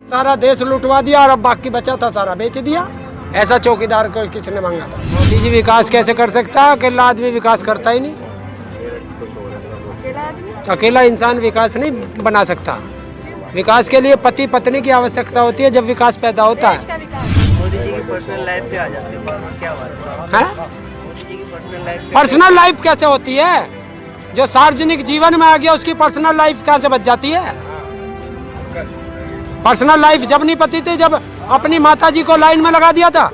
सारा देश लुटवा दिया और अब बाकी बचा था सारा बेच दिया। ऐसा चौकीदार को किसने मांगा था? मोदी जी विकास कैसे कर सकता है? अकेला आदमी विकास करता ही नहीं। अकेला इंसान विकास नहीं बना सकता। विकास के लिए पति पत्नी की आवश्यकता होती है जब विकास पैदा होता है। मोदी जी की पर्सनल लाइफ पे आ जाते हो, क्या बात है? मोदी जी की पर्सनल लाइफ पर्सनल लाइफ कैसे होती है? जो सार्वजनिक जीवन में आ गया उसकी पर्सनल लाइफ कहाँ से बच जाती है? पर्सनल लाइफ जब नहीं पती थी जब अपनी माताजी को लाइन में लगा दिया था।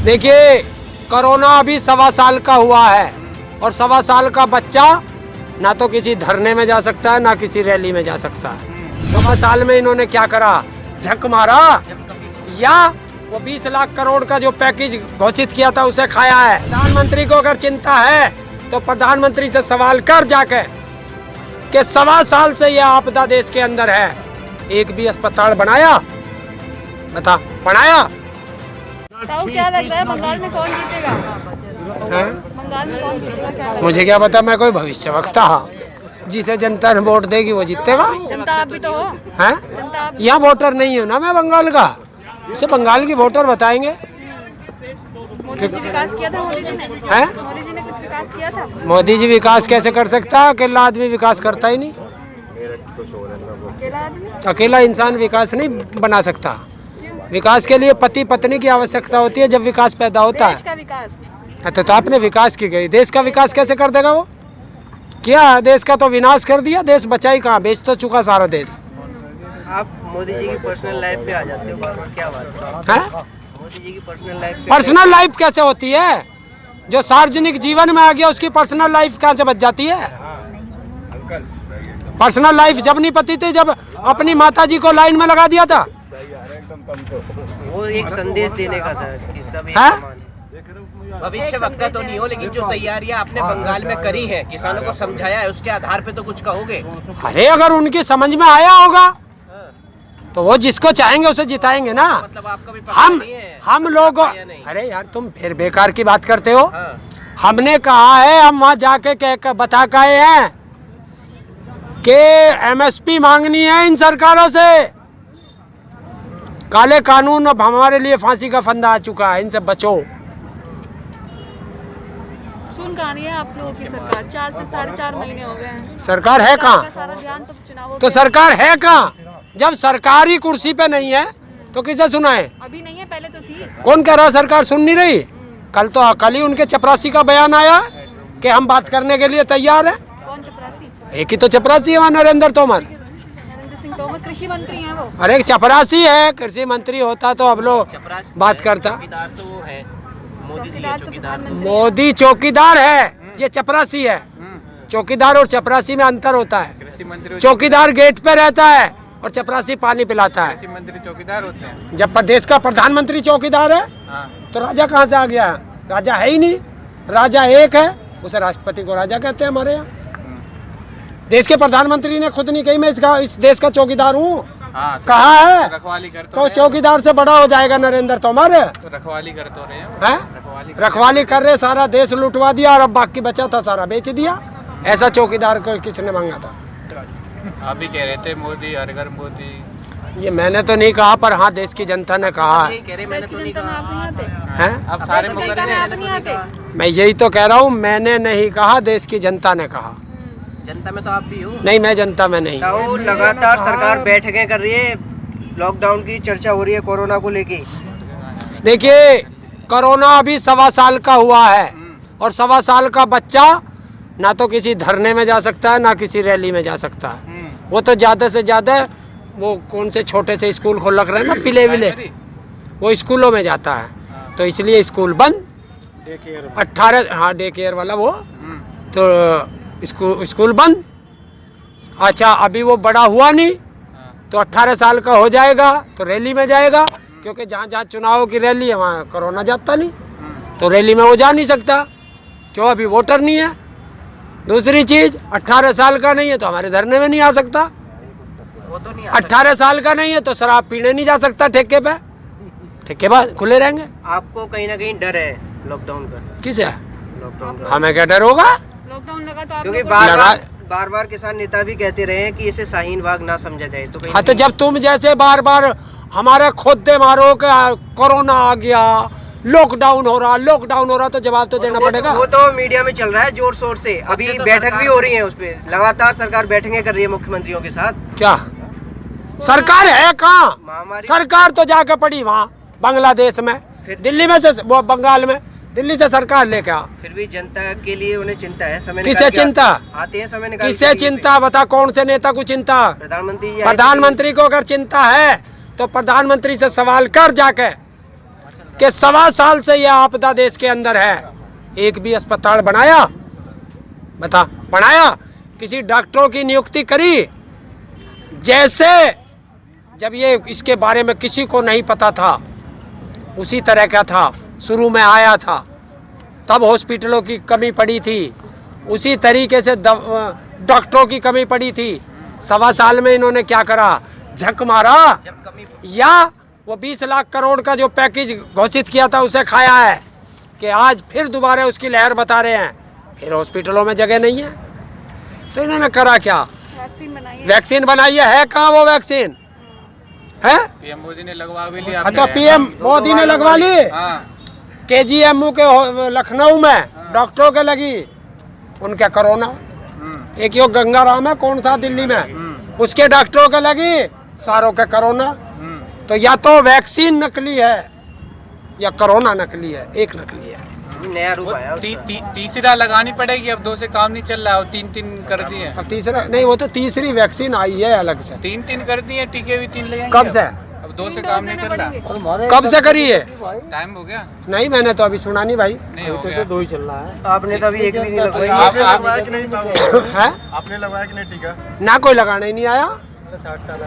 देखिए, कोरोना अभी 1.25 साल का हुआ है और 1.25 साल का बच्चा ना तो किसी धरने में जा सकता है ना किसी रैली में जा सकता है। 1.25 साल में इन्होंने क्या करा? झक मारा या वो 20 लाख करोड़ का जो पैकेज घोषित किया था उसे खाया है। प्रधानमंत्री को अगर चिंता है तो प्रधानमंत्री से सवाल कर जाके कि 1.25 साल से यह आपदा देश के अंदर है, एक भी अस्पताल बनाया? बता, बनाया? क्या लग रहा है बंगाल में कौन जीतेगा? बंगाल में कौन जीतेगा क्या लगता है? मुझे क्या पता, मैं कोई भविष्य वक्ता। जिसे जनता ने वोट देगी वो जीतेगा। जनता आप भी तो हो। हैं? जनता आप यहाँ वोटर नहीं हूँ ना मैं बंगाल का, इसे बंगाल की वोटर बताएंगे। मोदी जी विकास किया था मोदी जी ने? हैं? मोदी जी ने कुछ विकास किया था? मोदी जी विकास कैसे कर सकता है? अकेला आदमी विकास करता ही नहीं। अकेला आदमी? अकेला इंसान विकास नहीं बना सकता। विकास के लिए पति पत्नी की आवश्यकता होती है जब विकास पैदा होता देश है। का विकास? तो आपने विकास की गई, देश का विकास कैसे कर देगा वो? क्या देश का तो विनाश कर दिया, देश बचा ही कहाँ? बेच तो चुका सारा देश। आप मोदी जी की पर्सनल लाइफ पे आ जाते हो, क्या बात है? मोदी जी की पर्सनल लाइफ पर्सनल लाइफ कैसे होती है? जो सार्वजनिक जीवन में आ गया उसकी पर्सनल लाइफ कहाँ से बच जाती है? पर्सनल लाइफ जब नहीं पती थी जब अपनी माताजी को लाइन में लगा दिया था। वो एक संदेश देने का था कि सब एक है? समान है। भविष्य वक्ता तो नहीं हो, लेकिन जो तैयारियां आपने बंगाल में करी है, किसानों को समझाया है, उसके आधार पे तो कुछ कहोगे? अरे अगर उनकी समझ में आया होगा तो वो जिसको चाहेंगे उसे जिताएंगे ना। मतलब आपका भी पता नहीं है हम लोग, या नहीं? अरे यार तुम फिर बेकार की बात करते हो। हाँ। हमने कहा है, हम वहाँ जाके कह बता के आए हैं कि एमएसपी मांगनी है इन सरकारों से। काले कानून अब हमारे लिए फांसी का फंदा आ चुका है, इनसे बचो। सुन कहाँ रही है आप लोगों की सरकार? 4 से 4.5 महीने हो गए हैं। सरकार है कहाँ? सारा ध्यान तो चुनावों तो पे। सरकार है कहाँ? जब सरकारी कुर्सी पे नहीं है तो किसे सुनाए? अभी नहीं है, पहले तो थी। कौन कह रहा सरकार सुन नहीं रही? कल ही उनके चपरासी का बयान आया कि हम बात करने के लिए तैयार हैं। कौन चपरासी? एक ही तो चपरासी है वहाँ, नरेंद्र तोमर। नरेंद्र सिंह तोमर कृषि मंत्री हैं वो। अरे एक चपरासी है, कृषि मंत्री होता तो अब लोग बात करता। चौकीदार तो वो है, मोदी जी चौकीदार तो चौकीदार। प्रधानमंत्री। मोदी चौकीदार है, ये चपरासी है। चौकीदार और चपरासी में अंतर होता है। चौकीदार गेट पे रहता है और चपरासी पानी पिलाता है। मंत्री चौकीदार होते हैं। जब प्रदेश का प्रधानमंत्री चौकीदार है तो राजा कहाँ से आ गया? राजा है ही नहीं। राजा एक है, उसे राष्ट्रपति को राजा कहते हैं हमारे यहाँ। देश के प्रधानमंत्री ने खुद नहीं कही मैं इस देश का चौकीदार हूँ। कहा है? रखवाली कर तो चौकीदार से बड़ा हो जाएगा नरेंद्र तोमर। तो रखवाली कर तो रहे हैं? रखवाली कर रहे, सारा देश लुटवा दिया और अब बाकी बचा था सारा बेच दिया। ऐसा चौकीदार को किसने मांगा था? आप भी कह रहे थे मोदी, हर घर मोदी। ये मैंने तो नहीं कहा, पर हाँ देश की जनता ने कहा है। यही कह रहे, मैंने देश तो की नहीं जनता में कहा। आप नहीं आते? हैं? अब सारे देश की जनता में आप नहीं आते? मैं यही तो कह रहा हूँ, मैंने नहीं कहा, देश की जनता ने कहा। जनता में तो आप भी हो। नहीं, मैं जनता में नहीं। ताऊ लगातार सरकार बैठकें कर रही है, लॉकडाउन की चर्चा हो रही है कोरोना को लेके। देखिए, कोरोना अभी 1.25 साल का हुआ है और 1.25 साल का बच्चा ना तो किसी धरने में जा सकता है ना किसी रैली में जा सकता है। वो तो ज़्यादा से ज़्यादा वो कौन से छोटे से स्कूल खोल रख रहे हैं ना, पिले विले, वो स्कूलों में जाता है। तो इसलिए स्कूल बंद। 18, हाँ डे केयर वाला वो, तो स्कूल बंद। अच्छा, अभी वो बड़ा हुआ नहीं तो 18 साल का हो जाएगा तो रैली में जाएगा, क्योंकि जहाँ जहाँ चुनाव की रैली है वहाँ कोरोना जाता नहीं, तो रैली में वो जा नहीं सकता। क्यों? अभी वोटर नहीं है। दूसरी चीज़, 18 साल का नहीं है तो हमारे धरने में नहीं आ सकता। वो तो नहीं 18 साल का नहीं है तो शराब पीने नहीं जा सकता ठेके पे। ठेके बाद खुले रहेंगे। आपको कहीं ना कहीं डर है लॉकडाउन का? किसे? लॉकडाउन का हमें क्या डर होगा? लॉकडाउन लगा तो आप क्योंकि लोगों को बार लगा, बार बार किसान नेता भी कहते रहे हैं कि इसे शाहीन बाग ना समझा जाए, तो कहीं हाँ तो जब तुम जैसे बार बार हमारे खुद मारो कि कोरोना आ गया, लॉकडाउन हो रहा तो जवाब तो देना पड़ेगा। वो तो मीडिया में चल रहा है जोर शोर से, अभी बैठक भी हो रही है उस पे, लगातार सरकार बैठकें कर रही है मुख्यमंत्रियों के साथ। क्या सरकार है कहाँ? महामारी सरकार तो जाके पड़ी वहाँ बांग्लादेश में, दिल्ली में से वो बंगाल में, दिल्ली से सरकार लेके आ। फिर भी जनता के लिए उन्हें चिंता है, समय किसे निकाल के चिंता? आते हैं समय निकाल किसे के। चिंता बता? कौन से नेता को चिंता? प्रधानमंत्री जी आए थे। प्रधानमंत्री को अगर चिंता है तो प्रधानमंत्री से सवाल कर जाके कि 1.25 साल से यह आपदा देश के अंदर है, एक भी अस्पताल बनाया? बता, बनाया? किसी डॉक्टरों की नियुक्ति करी? जैसे जब ये इसके बारे में किसी को नहीं पता था, उसी तरह का था, शुरू में आया था तब हॉस्पिटलों की कमी पड़ी थी, उसी तरीके से डॉक्टरों की कमी पड़ी थी। 1.25 साल में इन्होंने क्या करा? झक मारा, या वो 20 लाख करोड़ का जो पैकेज घोषित किया था उसे खाया है कि आज फिर दोबारा उसकी लहर बता रहे हैं, फिर हॉस्पिटलों में जगह नहीं है। तो इन्होंने करा क्या? वैक्सीन बनाई है कहाँ वो वैक्सीन है? पीएम मोदी ने लगवा भी लिया। अच्छा, पीएम मोदी ने लगवा ली। केजीएमयू के लखनऊ में डॉक्टरों के लगी, उनके कोरोना। एक यो गंगाराम है, कौन सा दिल्ली में, उसके डॉक्टरों के लगी, सारों के कोरोना। तो या तो वैक्सीन नकली है या कोरोना नकली है, एक नकली है। नया रूप आया तीसरा लगानी पड़ेगी, अब 2 से काम नहीं चल रहा है, 3 कर दिए। अब तीसरा नहीं, वो तो तीसरी वैक्सीन आई है अलग से। 3 कर दिए, टीके भी 3 ले जाएंगे। कब से? अब 2 से काम नहीं चल रहा। कब से करी है? टाइम हो गया? नहीं, मैंने तो अभी सुना नहीं भाई। नहीं हो गया। 2 ही चल रहा है। आपने तो अभी एक भी नहीं लगवाई है? आपने लगवाया कि नहीं टीका? ना कोई लगाने ही नहीं आया। 60 साल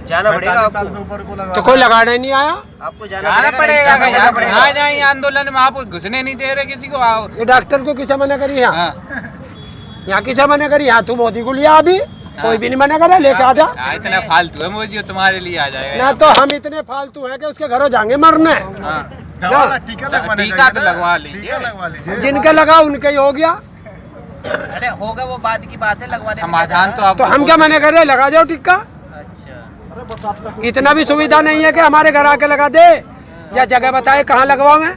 जाना पड़ेगा 45 साल आपको। से ऊपर को लगा तो कोई लगाने ही नहीं आया। आपको जाना पड़ेगा। यहाँ जाए आंदोलन में, आपको घुसने नहीं दे रहे किसी को। आओ। ये डॉक्टर को किसे मना करी? यहाँ हाँ। यहाँ किसे मना करी? यहाँ तू मोदी को लिया, अभी कोई भी नहीं मना करे, लेके आ जा। इतना फालतू है मोदी, तुम्हारे लिए आ जाएगा। ना तो हम इतने फालतू हैं कि उसके घरों जाएंगे मरने। टीका तो लगवा लीजिए। जिनके लगा उनके ही हो गया। अरे होगा, वो बाद की बात है, लगवाने समाधान तो आप तो हम क्या मना कर रहे? लगा जाओ टिक्का। अच्छा, इतना भी सुविधा नहीं है कि हमारे घर आके लगा दे, या जगह बताए कहाँ लगवाओ। मैं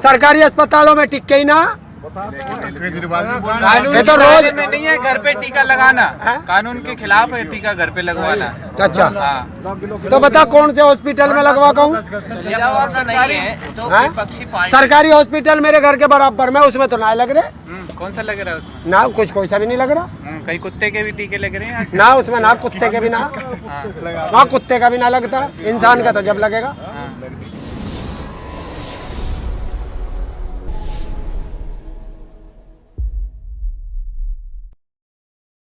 सरकारी अस्पतालों में टिक्के ही ना। केजरीवाल भी बोल रहे कानून ये तो तो रोज- रोज में नहीं है घर पे टीका लगाना, है? कानून के खिलाफ है टीका घर पे लगवाना। अच्छा, हाँ। तो बता कौन से हॉस्पिटल में लगवा कहूँ? जब आपका नहीं है तो हाँ? विपक्षी पार्टी सरकारी हॉस्पिटल मेरे घर के बराबर में, उसमें तो ना लग रहे कौन सा लग रहा है उसमें? ना, कुछ कोई सा भी नहीं लग रहा कई कुत्ते के भी टीके लग रहे हैं आज। ना, उसमें ना कुत्ते के भी ना, वहाँ कुत्ते का भी ना लगता, इंसान का तो जब लगेगा।